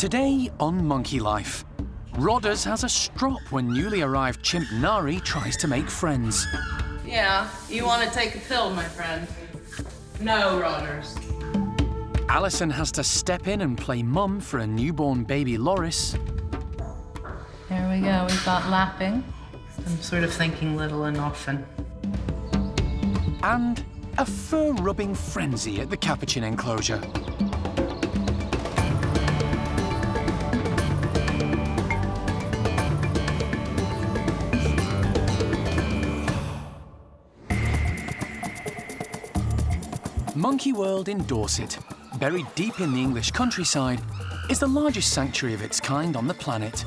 Today on Monkey Life, Rodders has a strop when newly arrived chimp Nari tries to make friends. Yeah, you want to take a pill, my friend? No, Rodders. Alison has to step in and play mum for a newborn baby Loris. Here we go, we've got lapping. I'm sort of thinking little and often. And a fur-rubbing frenzy at the Capuchin enclosure. Monkey World in Dorset, buried deep in the English countryside, is the largest sanctuary of its kind on the planet.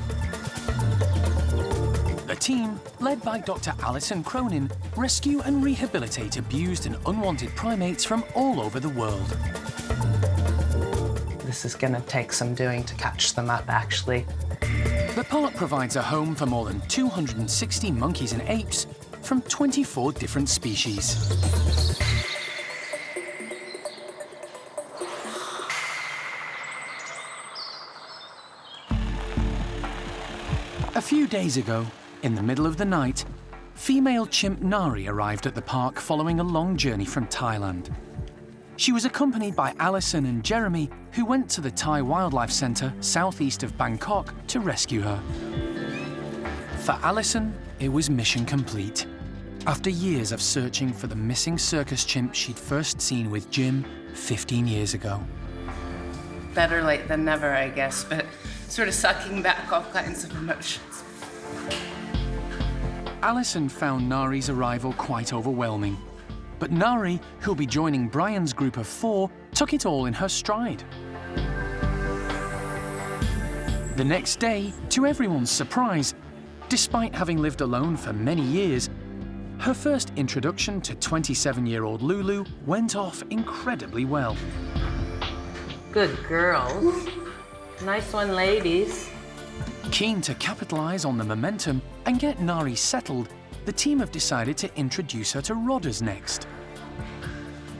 The team, led by Dr. Alison Cronin, rescue and rehabilitate abused and unwanted primates from all over the world. This is going to take some doing to catch them up, actually. The park provides a home for more than 260 monkeys and apes from 24 different species. A few days ago, in the middle of the night, female chimp Nari arrived at the park following a long journey from Thailand. She was accompanied by Alison and Jeremy, who went to the Thai Wildlife Centre southeast of Bangkok to rescue her. For Alison, it was mission complete. After years of searching for the missing circus chimp she'd first seen with Jim 15 years ago. Better late than never, I guess, but sort of sucking back all kinds of emotions. Alison found Nari's arrival quite overwhelming. But Nari, who'll be joining Brian's group of 4, took it all in her stride. The next day, to everyone's surprise, despite having lived alone for many years, her first introduction to 27-year-old Lulu went off incredibly well. Good girls. Nice one, ladies. Keen to capitalise on the momentum and get Nari settled, the team have decided to introduce her to Rodders next.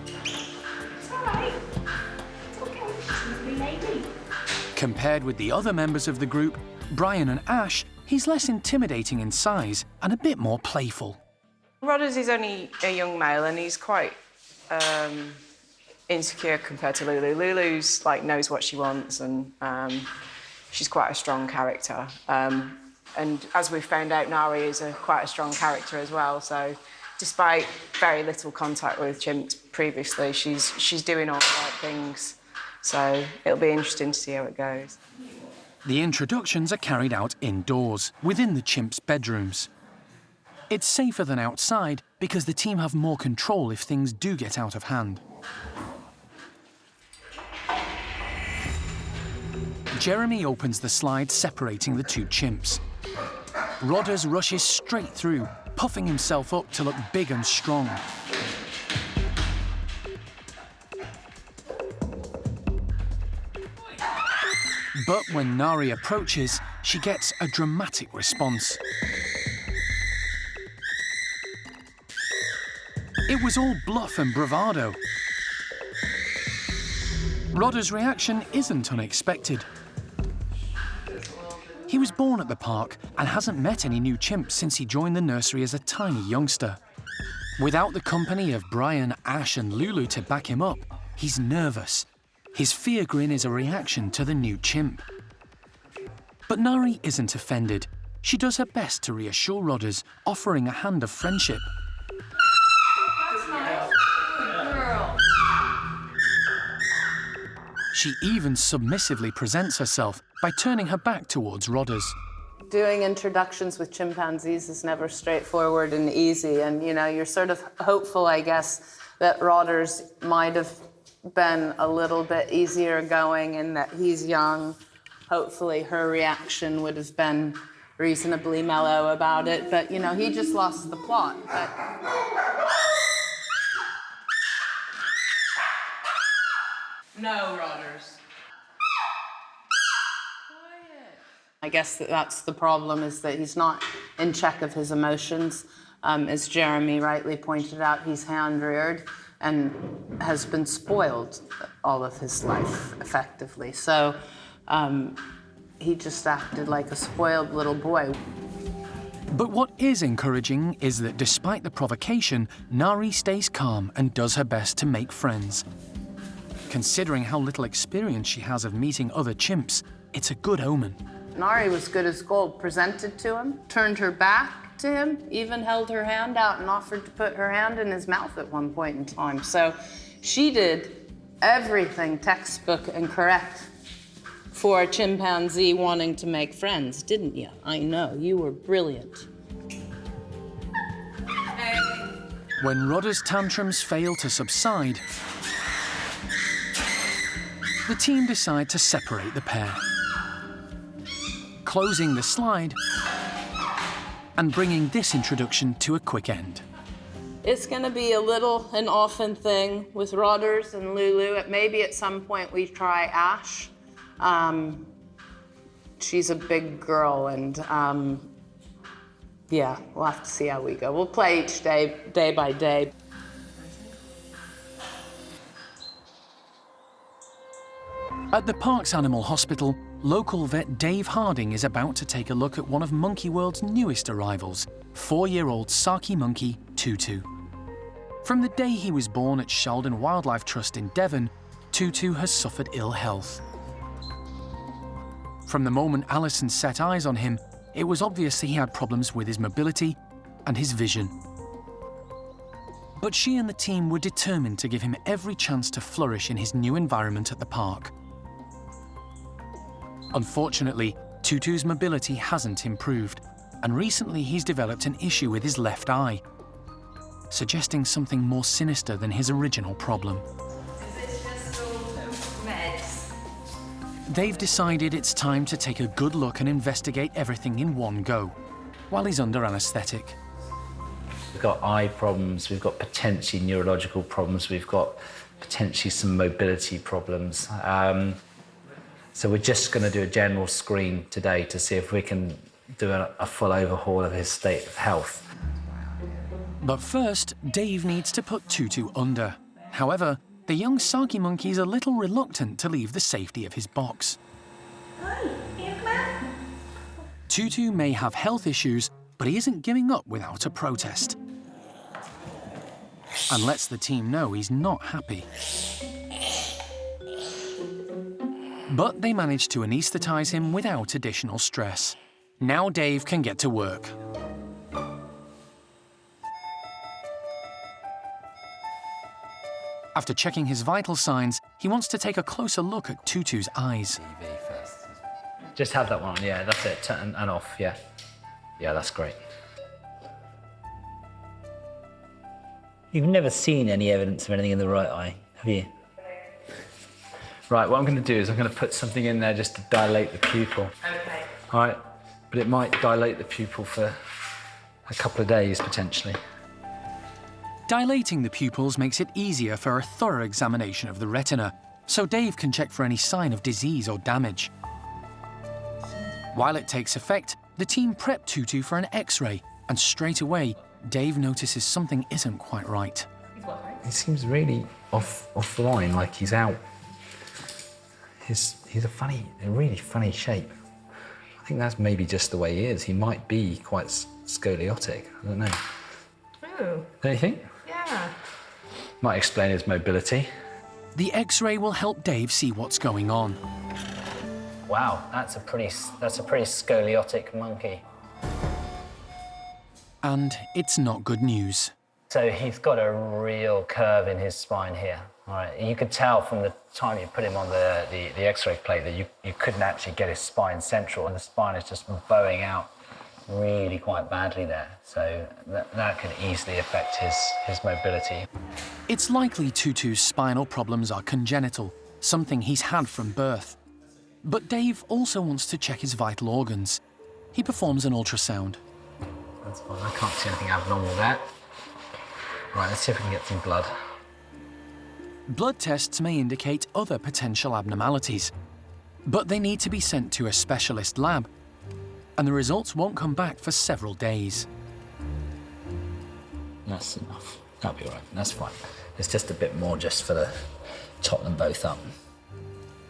It's all right. It's okay. It's a lovely lady. Compared with the other members of the group, Brian and Ash, he's less intimidating in size and a bit more playful. Rodders is only a young male and he's quite insecure compared to Lulu. Lulu's knows what she wants and she's quite a strong character. And as we've found out, Nari is quite a strong character as well. So despite very little contact with chimps previously, she's doing all the right things. So it'll be interesting to see how it goes. The introductions are carried out indoors, within the chimps' bedrooms. It's safer than outside because the team have more control if things do get out of hand. Jeremy opens the slide separating the two chimps. Rodders rushes straight through, puffing himself up to look big and strong. But when Nari approaches, she gets a dramatic response. It was all bluff and bravado. Rodders' reaction isn't unexpected. He was born at the park and hasn't met any new chimps since he joined the nursery as a tiny youngster. Without the company of Brian, Ash and Lulu to back him up, he's nervous. His fear grin is a reaction to the new chimp. But Nari isn't offended. She does her best to reassure Rodders, offering a hand of friendship. That's nice. Good girl. She even submissively presents herself by turning her back towards Rodders. Doing introductions with chimpanzees is never straightforward and easy, and you're sort of hopeful, I guess, that Rodders might have been a little bit easier going in that he's young. Hopefully her reaction would have been reasonably mellow about it, but he just lost the plot. But... No, Rodders. Quiet. I guess that's the problem, is that he's not in check of his emotions. As Jeremy rightly pointed out, he's hand-reared and has been spoiled all of his life, effectively. So He just acted like a spoiled little boy. But what is encouraging is that despite the provocation, Nari stays calm and does her best to make friends. Considering how little experience she has of meeting other chimps, it's a good omen. Nari was good as gold, presented to him, turned her back to him, even held her hand out and offered to put her hand in his mouth at one point in time. So she did everything textbook and correct for a chimpanzee wanting to make friends, didn't you? I know, you were brilliant. When Rodder's tantrums fail to subside, the team decide to separate the pair, closing the slide and bringing this introduction to a quick end. It's gonna be a little and often thing with Rodders and Lulu. Maybe at some point we try Ash. She's a big girl, and yeah, we'll have to see how we go. We'll play each day, day by day. At the park's animal hospital, local vet Dave Harding is about to take a look at one of Monkey World's newest arrivals, 4-year-old Saki monkey Tutu. From the day he was born at Sheldon Wildlife Trust in Devon, Tutu has suffered ill health. From the moment Alison set eyes on him, it was obvious he had problems with his mobility and his vision. But she and the team were determined to give him every chance to flourish in his new environment at the park. Unfortunately, Tutu's mobility hasn't improved, and recently he's developed an issue with his left eye, suggesting something more sinister than his original problem. Is this just all meds? They've decided it's time to take a good look and investigate everything in one go, while he's under anaesthetic. We've got eye problems, we've got potentially neurological problems, we've got potentially some mobility problems. So we're just going to do a general screen today to see if we can do a full overhaul of his state of health. But first, Dave needs to put Tutu under. However, the young Saki monkey's a little reluctant to leave the safety of his box. Tutu may have health issues, but he isn't giving up without a protest, and lets the team know he's not happy. But they manage to anaesthetize him without additional stress. Now Dave can get to work. After checking his vital signs, he wants to take a closer look at Tutu's eyes. Just have that one on, yeah, that's it, turn and off, yeah. Yeah, that's great. You've never seen any evidence of anything in the right eye, have you? Right, what I'm going to do is I'm going to put something in there just to dilate the pupil. Okay. All right, but it might dilate the pupil for a couple of days, potentially. Dilating the pupils makes it easier for a thorough examination of the retina, so Dave can check for any sign of disease or damage. While it takes effect, the team prep Tutu for an X-ray, and straight away, Dave notices something isn't quite right. He seems really off the line, like he's out. He's a really funny shape. I think that's maybe just the way he is. He might be quite scoliotic, I don't know. Oh, Don't you think? yeah. Might explain his mobility. The X-ray will help Dave see what's going on. Wow, that's a pretty scoliotic monkey. And it's not good news. So he's got a real curve in his spine here. All right, you could tell from the time you put him on the X-ray plate that you couldn't actually get his spine central, and the spine is just bowing out really quite badly there. So that could easily affect his mobility. It's likely Tutu's spinal problems are congenital, something he's had from birth. But Dave also wants to check his vital organs. He performs an ultrasound. That's fine, I can't see anything abnormal there. Right, let's see if we can get some blood. Blood tests may indicate other potential abnormalities, but they need to be sent to a specialist lab, and the results won't come back for several days. That's enough. That'll be all right. That's fine. It's just a bit more just for the top them both up.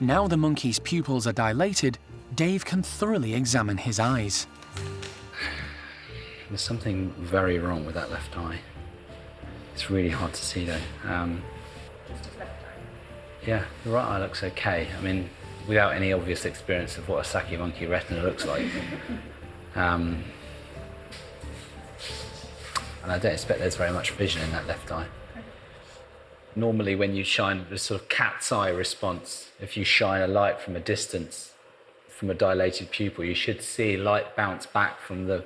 Now the monkey's pupils are dilated, Dave can thoroughly examine his eyes. There's something very wrong with that left eye. It's really hard to see though. Yeah, the right eye looks okay. I mean, without any obvious experience of what a Saki monkey retina looks like. And I don't expect there's very much vision in that left eye. Normally when you shine the sort of cat's eye response, if you shine a light from a distance, from a dilated pupil, you should see light bounce back from the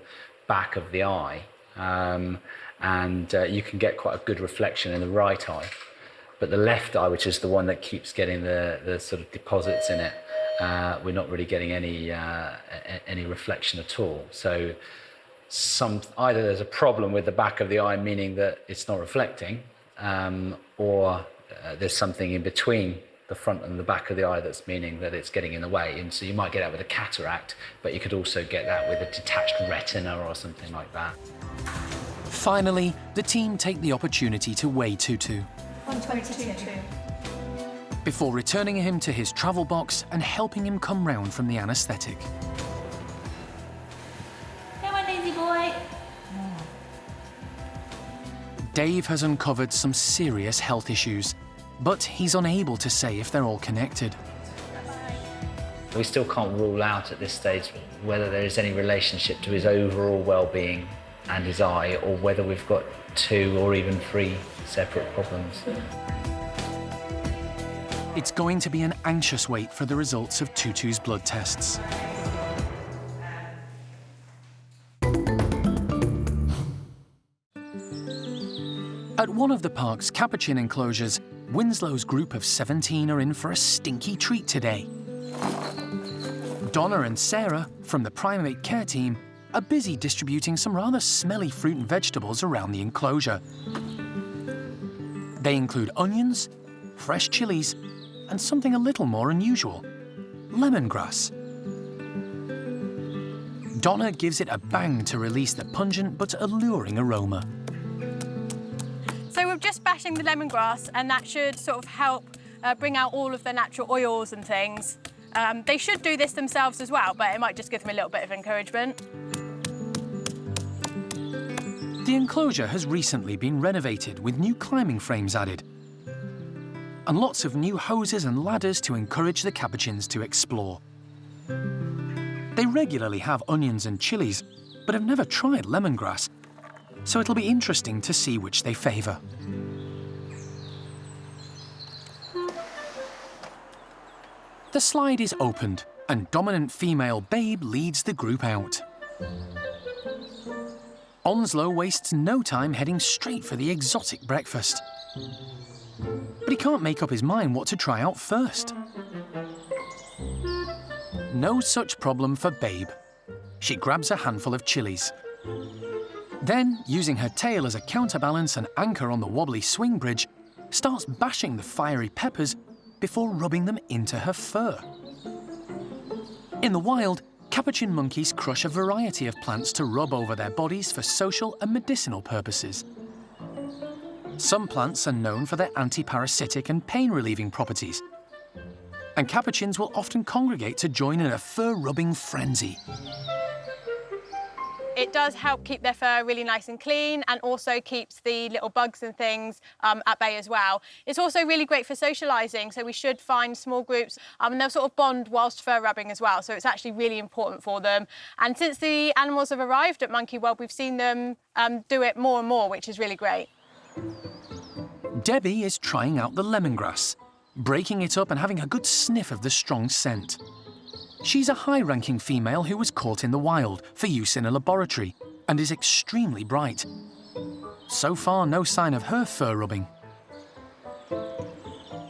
back of the eye. And you can get quite a good reflection in the right eye. But the left eye, which is the one that keeps getting the sort of deposits in it, we're not really getting any reflection at all. So either there's a problem with the back of the eye, meaning that it's not reflecting, or there's something in between the front and the back of the eye that's meaning that it's getting in the way. And so you might get that with a cataract, but you could also get that with a detached retina or something like that. Finally, the team take the opportunity to weigh Tutu 122. before returning him to his travel box and helping him come round from the anaesthetic. Come on, lazy boy. Dave has uncovered some serious health issues, but he's unable to say if they're all connected. We still can't rule out at this stage whether there is any relationship to his overall well-being and his eye, or whether we've got 2 or even 3 separate problems. It's going to be an anxious wait for the results of Tutu's blood tests. At one of the park's capuchin enclosures, Winslow's group of 17 are in for a stinky treat today. Donna and Sarah, from the primate care team, are busy distributing some rather smelly fruit and vegetables around the enclosure. They include onions, fresh chilies, and something a little more unusual, lemongrass. Donna gives it a bang to release the pungent but alluring aroma. So we're just bashing the lemongrass, and that should sort of help bring out all of the natural oils and things. They should do this themselves as well, but it might just give them a little bit of encouragement. The enclosure has recently been renovated with new climbing frames added, and lots of new hoses and ladders to encourage the capuchins to explore. They regularly have onions and chilies, but have never tried lemongrass, so it'll be interesting to see which they favour. The slide is opened, and dominant female Babe leads the group out. Onslow wastes no time heading straight for the exotic breakfast. But he can't make up his mind what to try out first. No such problem for Babe. She grabs a handful of chilies. Then, using her tail as a counterbalance and anchor on the wobbly swing bridge, starts bashing the fiery peppers before rubbing them into her fur. In the wild, capuchin monkeys crush a variety of plants to rub over their bodies for social and medicinal purposes. Some plants are known for their anti-parasitic and pain-relieving properties, and capuchins will often congregate to join in a fur-rubbing frenzy. It does help keep their fur really nice and clean, and also keeps the little bugs and things at bay as well. It's also really great for socialising, so we should find small groups and they'll sort of bond whilst fur rubbing as well, so it's actually really important for them. And since the animals have arrived at Monkey World, we've seen them do it more and more, which is really great. Debbie is trying out the lemongrass, breaking it up and having a good sniff of the strong scent. She's a high-ranking female who was caught in the wild for use in a laboratory and is extremely bright. So far, no sign of her fur rubbing.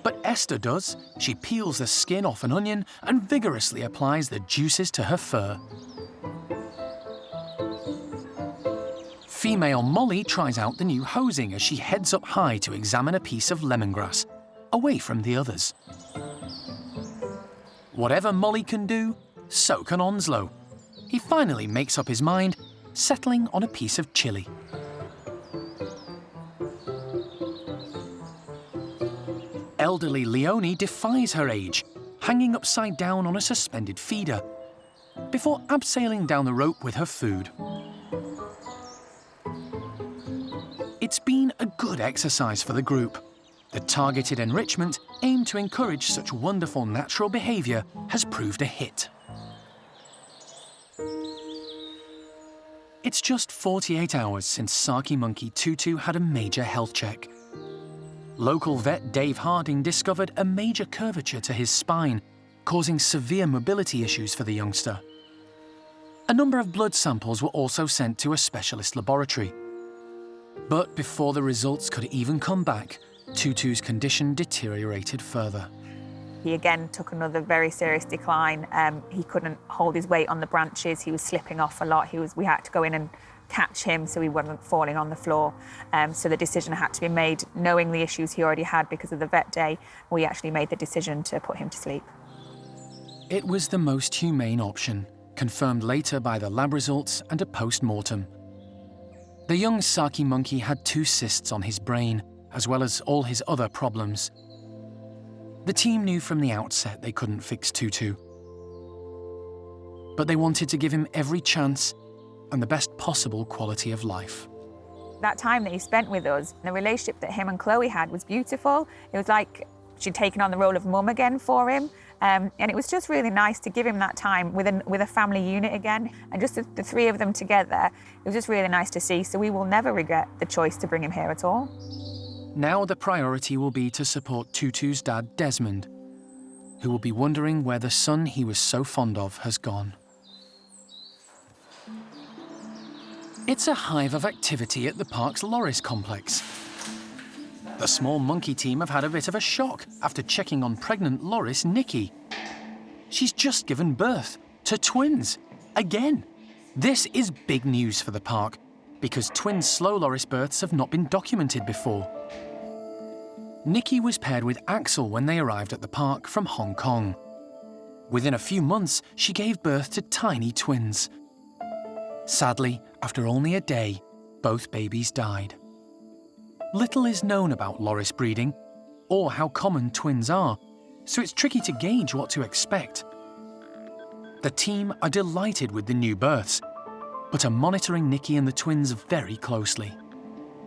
But Esther does. She peels the skin off an onion and vigorously applies the juices to her fur. Female Molly tries out the new hosing as she heads up high to examine a piece of lemongrass, away from the others. Whatever Molly can do, so can Onslow. He finally makes up his mind, settling on a piece of chili. Elderly Leonie defies her age, hanging upside down on a suspended feeder, before abseiling down the rope with her food. It's been a good exercise for the group. The targeted enrichment aimed to encourage such wonderful natural behaviour has proved a hit. It's just 48 hours since Saki monkey Tutu had a major health check. Local vet Dave Harding discovered a major curvature to his spine, causing severe mobility issues for the youngster. A number of blood samples were also sent to a specialist laboratory. But before the results could even come back, Tutu's condition deteriorated further. He again took another very serious decline. He couldn't hold his weight on the branches. He was slipping off a lot. We had to go in and catch him so he wasn't falling on the floor. So the decision had to be made, knowing the issues he already had because of the vet day. We actually made the decision to put him to sleep. It was the most humane option, confirmed later by the lab results and a post-mortem. The young Saki monkey had 2 cysts on his brain, as well as all his other problems. The team knew from the outset they couldn't fix Tutu. But they wanted to give him every chance and the best possible quality of life. That time that he spent with us, the relationship that him and Chloe had was beautiful. It was like she'd taken on the role of mum again for him. And it was just really nice to give him that time with a family unit again. And just the 3 of them together, it was just really nice to see. So we will never regret the choice to bring him here at all. Now the priority will be to support Tutu's dad, Desmond, who will be wondering where the son he was so fond of has gone. It's a hive of activity at the park's Loris complex. The small monkey team have had a bit of a shock after checking on pregnant Loris, Nikki. She's just given birth to twins, again. This is big news for the park, because twin slow Loris births have not been documented before. Nikki was paired with Axel when they arrived at the park from Hong Kong. Within a few months, she gave birth to tiny twins. Sadly, after only a day, both babies died. Little is known about Loris breeding, or how common twins are, so it's tricky to gauge what to expect. The team are delighted with the new births, but are monitoring Nikki and the twins very closely.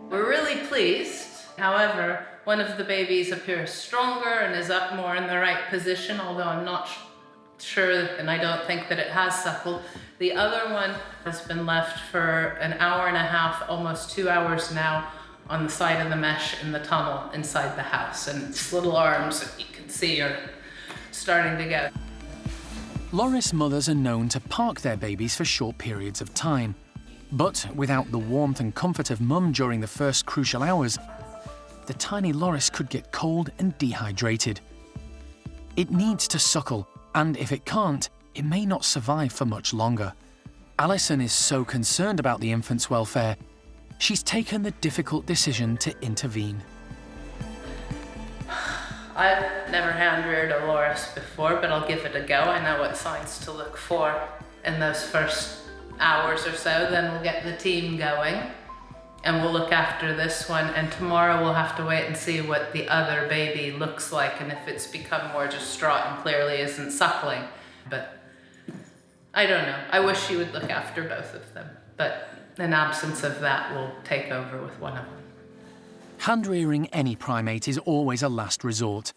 We're really pleased. However, one of the babies appears stronger and is up more in the right position, although I'm not sure, and I don't think that it has suckled. The other one has been left for an hour and a half, almost 2 hours now, on the side of the mesh in the tunnel inside the house, and its little arms, that you can see, are starting to go. Loris mothers are known to park their babies for short periods of time, but without the warmth and comfort of mum during the first crucial hours, the tiny Loris could get cold and dehydrated. It needs to suckle, and if it can't, it may not survive for much longer. Alison is so concerned about the infant's welfare, she's taken the difficult decision to intervene. I've never hand-reared a Loris before, but I'll give it a go. I know what signs to look for in those first hours or so. Then we'll get the team going and we'll look after this one. And tomorrow we'll have to wait and see what the other baby looks like and if it's become more distraught and clearly isn't suckling. But I don't know. I wish she would look after both of them. But in absence of that, we'll take over with one of them. Hand-rearing any primate is always a last resort.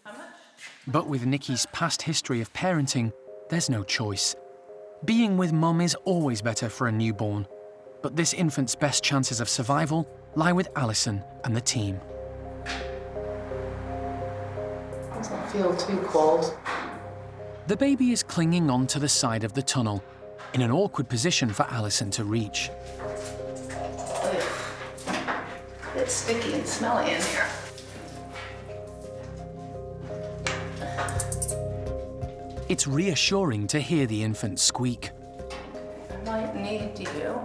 But with Nikki's past history of parenting, there's no choice. Being with mum is always better for a newborn, but this infant's best chances of survival lie with Alison and the team. Doesn't feel too cold. The baby is clinging onto the side of the tunnel, in an awkward position for Alison to reach. A bit sticky and smelly in here. It's reassuring to hear the infant squeak. I might need you.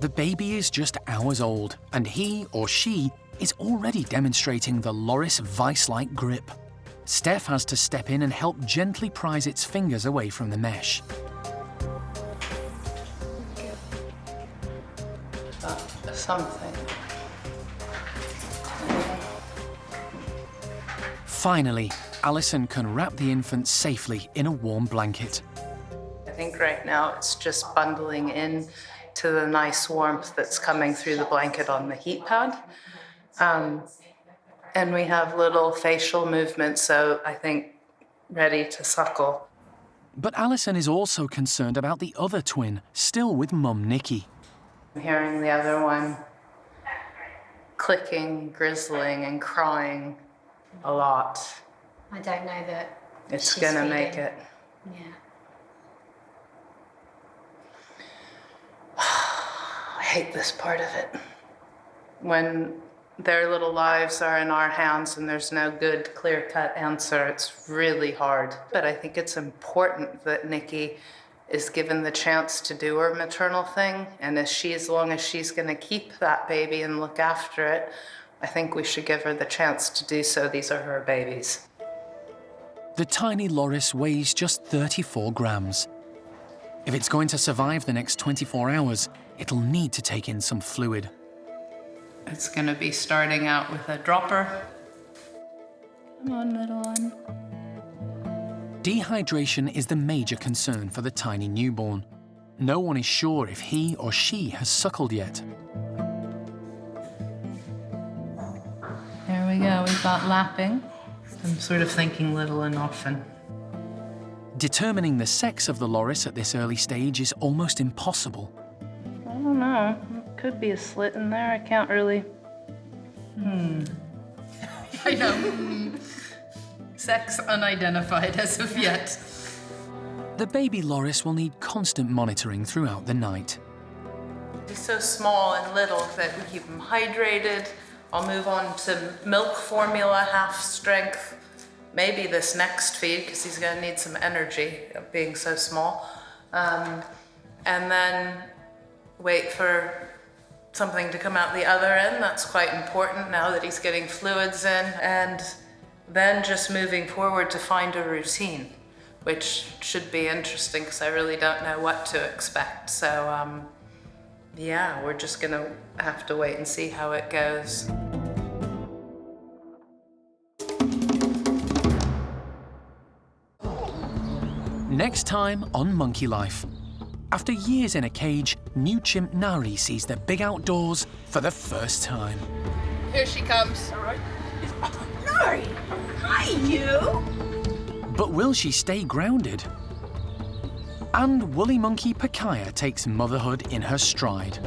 The baby is just hours old, and he or she is already demonstrating the Loris vice-like grip. Steph has to step in and help gently prise its fingers away from the mesh. something. Finally, Alison can wrap the infant safely in a warm blanket. I think right now it's just bundling in to the nice warmth that's coming through the blanket on the heat pad. And we have little facial movements, so I think ready to suckle. But Alison is also concerned about the other twin, still with Mum Nikki. I'm hearing the other one clicking, grizzling, and crying a lot. I don't know that It's she's gonna feeding. make it. Yeah. I hate this part of it. When their little lives are in our hands and there's no good, clear-cut answer, it's really hard. But I think it's important that Nikki is given the chance to do her maternal thing, and as long as she's gonna keep that baby and look after it, I think we should give her the chance to do so. These are her babies. The tiny loris weighs just 34 grams. If it's going to survive the next 24 hours, it'll need to take in some fluid. It's gonna be starting out with a dropper. Come on, little one. Dehydration is the major concern for the tiny newborn. No one is sure if he or she has suckled yet. There we go, we've got lapping. I'm sort of thinking little and often. Determining the sex of the loris at this early stage is almost impossible. I don't know. Could be a slit in there. I can't really. I know. Sex unidentified as of yet. The baby loris will need constant monitoring throughout the night. He's so small and little that we keep him hydrated. I'll move on to milk formula, half strength. Maybe this next feed, because he's going to need some energy, being so small. And then wait for something to come out the other end. That's quite important now that he's getting fluids in. And then just moving forward to find a routine, which should be interesting because I really don't know what to expect. So yeah, we're just gonna have to wait and see how it goes. Next time on Monkey Life. After years in a cage, new chimp Nari sees the big outdoors for the first time. Here she comes. All right. Nari! Hi, you! But will she stay grounded? And woolly monkey Pakaya takes motherhood in her stride.